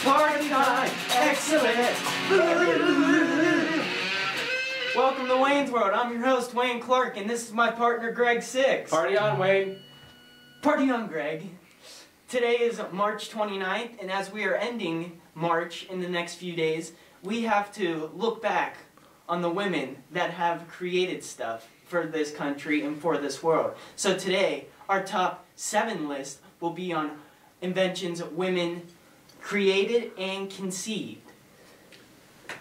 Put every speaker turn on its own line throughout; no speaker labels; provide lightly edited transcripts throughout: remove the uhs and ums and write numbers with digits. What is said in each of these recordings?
Party time! Excellent! Welcome to Wayne's World. I'm your host, Wayne Clark, and this is my partner, Greg Six.
Party on, Wayne.
Party on, Greg. Today is March 29th, and as we are ending March in the next few days, we have to look back on the women that have created stuff for this country and for this world. So today, our top 7 list will be on inventions women created and conceived.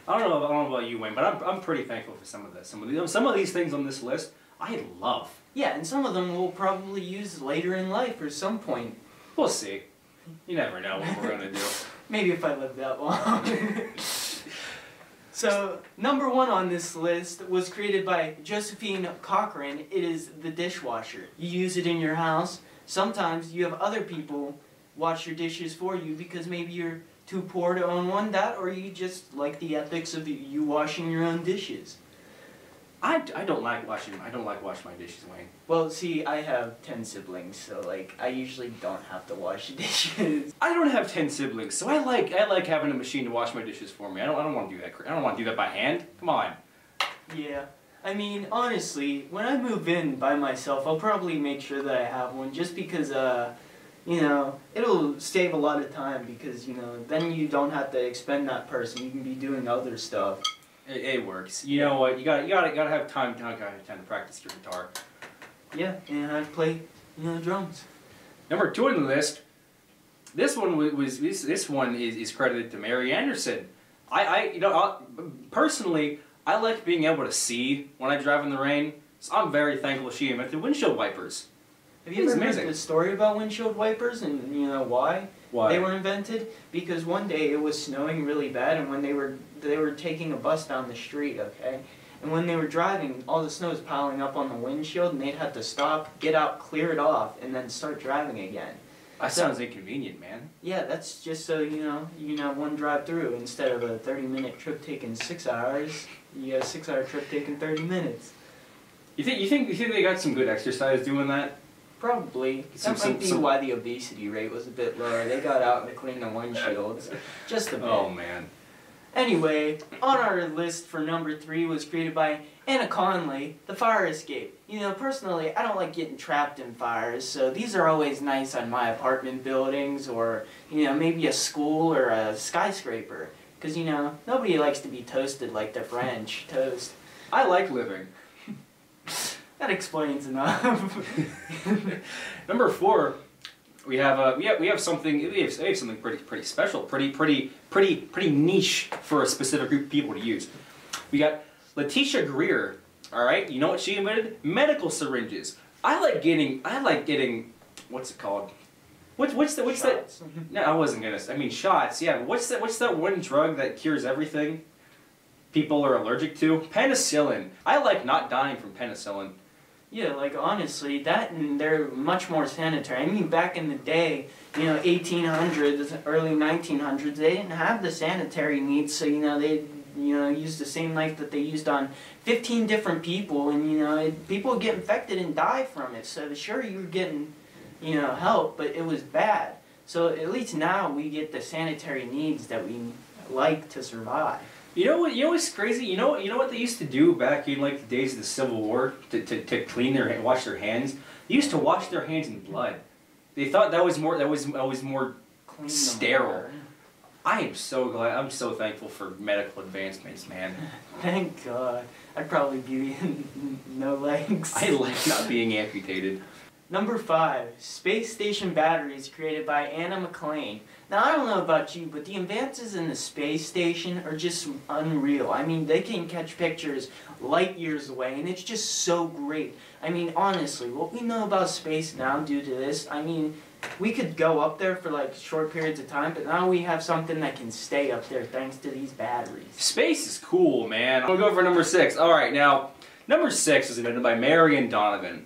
I don't know about you, Wayne, but I'm pretty thankful for some of this. Some of these things on this list, I love.
Yeah, and some of them we'll probably use later in life or some point.
We'll see. You never know what we're gonna do.
Maybe if I live that long. So, number 1 on this list was created by Josephine Cochran. It is the dishwasher. You use it in your house. Sometimes you have other people wash your dishes for you because maybe you're too poor to own one, or you just like the ethics of you washing your own dishes.
I don't like washing my dishes, Wayne.
Well, see, I have 10 siblings, so like I usually don't have to wash the dishes.
I don't have 10 siblings, so I like having a machine to wash my dishes for me. I don't want to do that. I don't want to do that by hand. Come on.
Yeah. I mean, honestly, when I move in by myself, I'll probably make sure that I have one just because you know, it'll save a lot of time because, you know, then you don't have to expend that person. You can be doing other stuff.
It works. You know what? You gotta have time to practice your guitar.
Yeah, and I play, you know, drums.
Number 2 on the list. This one is credited to Mary Anderson. Personally, I like being able to see when I drive in the rain. So I'm very thankful she invented windshield wipers.
Have you ever heard the story about windshield wipers and you know why they were invented? Because one day it was snowing really bad, and when they were taking a bus down the street, okay, and when they were driving, all the snow was piling up on the windshield, and they'd have to stop, get out, clear it off, and then start driving again.
That sounds inconvenient, man.
Yeah, that's just so you know one drive through instead of a 30-minute trip taking 6 hours. You got a 6-hour trip taking 30 minutes.
You think they got some good exercise doing that?
Probably. That might be why the obesity rate was a bit lower. They got out and cleaned the windshields. Just a bit.
Oh, man.
Anyway, on our list for number 3 was created by Anna Conley, the fire escape. You know, personally, I don't like getting trapped in fires, so these are always nice on my apartment buildings or, you know, maybe a school or a skyscraper. Because, you know, nobody likes to be toasted like the French toast.
I like living.
That explains enough.
Number 4, we have something pretty special, pretty niche for a specific group of people to use. We got Letitia Greer. All right, you know what she invented? Medical syringes. I like getting what's it called? What's that? No, I wasn't gonna. I mean shots. Yeah, but what's that one drug that cures everything people are allergic to? Penicillin. I like not dying from penicillin.
Yeah, like honestly, that and they're much more sanitary. I mean, back in the day, you know, 1800s, early 1900s, they didn't have the sanitary needs, so you know they, you know, used the same knife that they used on 15 different people, and you know, people would get infected and die from it. So sure, you were getting, you know, help, but it was bad. So at least now we get the sanitary needs that we like to survive.
You know what's crazy? You know what they used to do back in like the days of the Civil War to wash their hands? They used to wash their hands in blood. They thought that was more
Clean
sterile. I am so glad. I'm so thankful for medical advancements, man.
Thank God. I'd probably be no legs.
I like not being amputated.
Number 5, space station batteries created by Anna McLean. Now, I don't know about you, but the advances in the space station are just unreal. I mean, they can catch pictures light years away, and it's just so great. I mean, honestly, what we know about space now due to this, I mean, we could go up there for like short periods of time, but now we have something that can stay up there thanks to these batteries.
Space is cool, man. I'm gonna go for number 6. All right, now, number 6 is invented by Marion Donovan.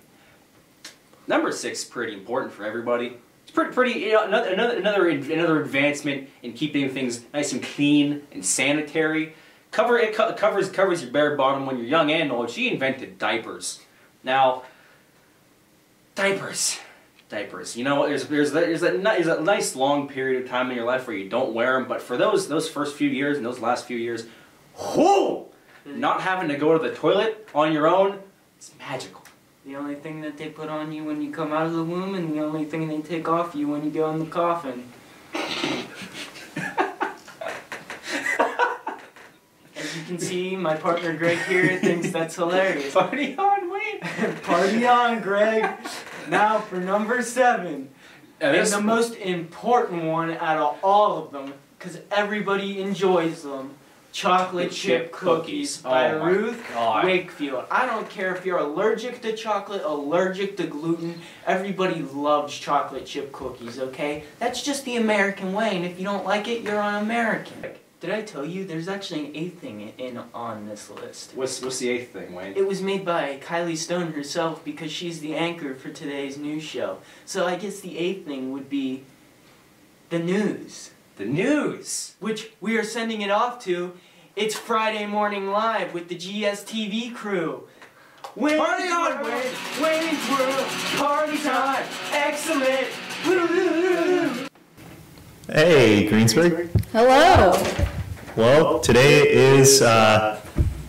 Number 6 is pretty important for everybody. It's pretty. You know, another advancement in keeping things nice and clean and sanitary. Covers your bare bottom when you're young and old. She invented diapers. Now, diapers. Diapers. You know, there's that nice long period of time in your life where you don't wear them, but for those first few years and those last few years, whoo! Not having to go to the toilet on your own, it's magical.
The only thing that they put on you when you come out of the womb, and the only thing they take off you when you go in the coffin. As you can see, my partner Greg here thinks that's hilarious.
Party on, Wayne!
Party on, Greg! Now for number 7. And the most important one out of all of them, because everybody enjoys them. Chocolate chip cookies by Ruth Wakefield. I don't care if you're allergic to chocolate, allergic to gluten. Everybody loves chocolate chip cookies, okay? That's just the American way, and if you don't like it, you're un-American. Did I tell you there's actually an 8th thing on this list?
What's the 8th thing, Wayne?
It was made by Kylie Stone herself because she's the anchor for today's news show. So I guess the 8th thing would be the news.
The news!
Which we are sending it off to. It's Friday Morning Live with the GSTV crew.
Party on,
Wayne's World, party time, excellent.
Hey, Greensburg.
Hello.
Well, today is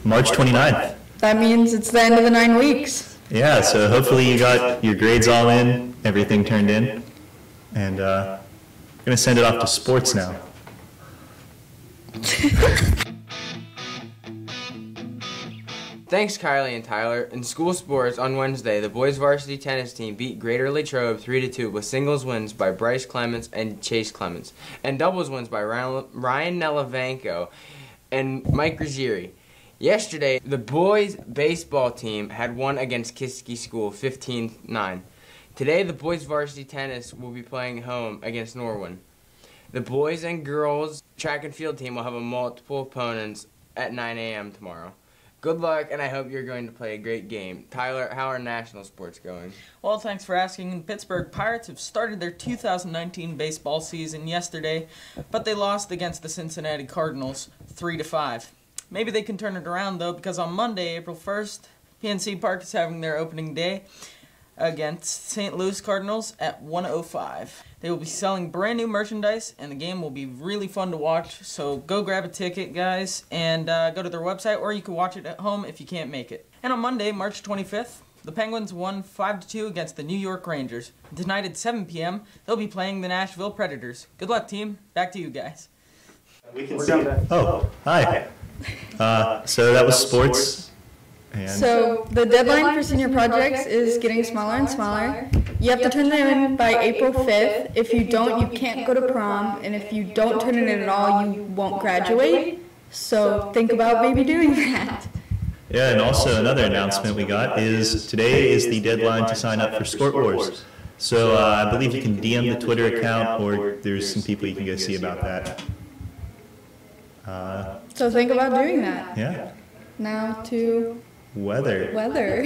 March 29th.
That means it's the end of the 9 weeks.
Yeah, so hopefully you got your grades all in, everything turned in, and I'm going to send it off to sports now.
Thanks, Kylie and Tyler. In school sports on Wednesday, the boys varsity tennis team beat Greater Latrobe 3-2 with singles wins by Bryce Clements and Chase Clements, and doubles wins by Ryan Nelevanko and Mike Ruggieri. Yesterday, the boys baseball team had won against Kiski School 15-9. Today, the boys varsity tennis will be playing home against Norwin. The boys and girls track and field team will have multiple opponents at 9 a.m. tomorrow. Good luck, and I hope you're going to play a great game. Tyler, how are national sports going?
Well, thanks for asking. Pittsburgh Pirates have started their 2019 baseball season yesterday, but they lost against the Cincinnati Cardinals 3-5. Maybe they can turn it around, though, because on Monday, April 1st, PNC Park is having their opening day against St. Louis Cardinals at 1:05. They will be selling brand new merchandise, and the game will be really fun to watch. So go grab a ticket, guys, and go to their website, or you can watch it at home if you can't make it. And on Monday, March 25th, the Penguins won 5-2 against the New York Rangers. Tonight at 7 p.m., they'll be playing the Nashville Predators. Good luck, team. Back to you guys.
We can see it. Oh, hi. So that was sports. And
So the deadline for senior projects is getting smaller and smaller. You have to turn them in by April 5th. If you don't, you can't go to prom. And if you don't turn it in at all, you won't graduate. So think about maybe doing that.
yeah, and also another announcement we got is today is the deadline to sign up for Sport Wars. So I believe you can DM the Twitter account, or there's some people you can go see about that.
So think about doing that.
Yeah.
Now to
Weather.
weather.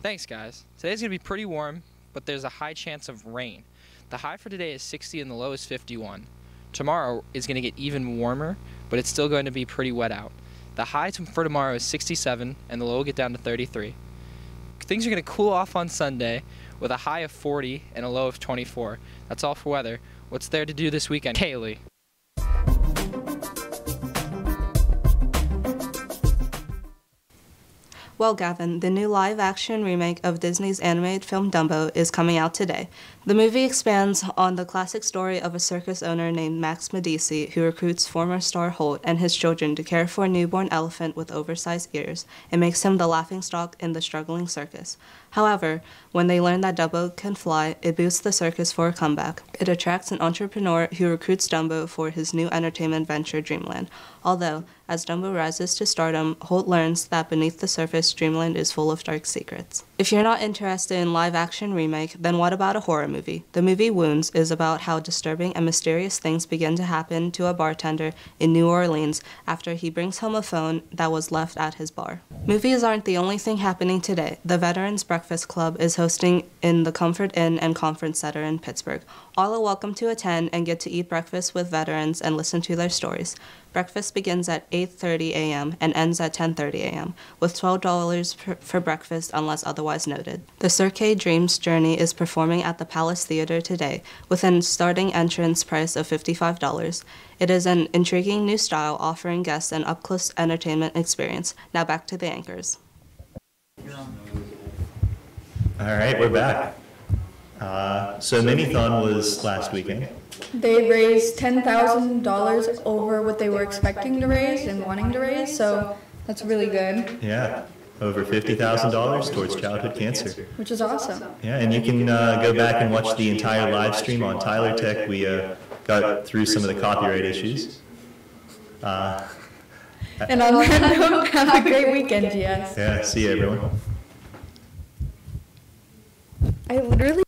Thanks, guys. Today's going to be pretty warm, but there's a high chance of rain. The high for today is 60 and the low is 51. Tomorrow is going to get even warmer, but it's still going to be pretty wet out. The high for tomorrow is 67 and the low will get down to 33. Things are going to cool off on Sunday with a high of 40 and a low of 24. That's all for weather. What's there to do this weekend? Kaylee.
Well, Gavin, the new live-action remake of Disney's animated film Dumbo is coming out today. The movie expands on the classic story of a circus owner named Max Medici who recruits former star Holt and his children to care for a newborn elephant with oversized ears and makes him the laughingstock in the struggling circus. However, when they learn that Dumbo can fly, it boosts the circus for a comeback. It attracts an entrepreneur who recruits Dumbo for his new entertainment venture, Dreamland. Although, as Dumbo rises to stardom, Holt learns that beneath the surface, Dreamland is full of dark secrets. If you're not interested in live-action remake, then what about a horror movie? The movie Wounds is about how disturbing and mysterious things begin to happen to a bartender in New Orleans after he brings home a phone that was left at his bar. Movies aren't the only thing happening today. The Veterans Breakfast Club is hosting in the Comfort Inn and Conference Center in Pittsburgh. All are welcome to attend and get to eat breakfast with veterans and listen to their stories. Breakfast begins at 8:30 a.m. and ends at 10:30 a.m., with $12 for breakfast unless otherwise noted. The Cirque Dreams Journey is performing at the Palace Theater today, with a starting entrance price of $55. It is an intriguing new style offering guests an up-close entertainment experience. Now back to the anchors.
All right, we're back. So Minithon was last weekend.
They raised $10,000 over what they were expecting to raise and wanting to raise, so that's really good.
Yeah, over $50,000 towards childhood cancer.
Which is awesome.
Yeah, and you can go back and watch the entire live stream on Tyler Tech. We got through some of the copyright issues.
And on that note, have a great weekend, GS.
Yeah, see you, everyone.
I literally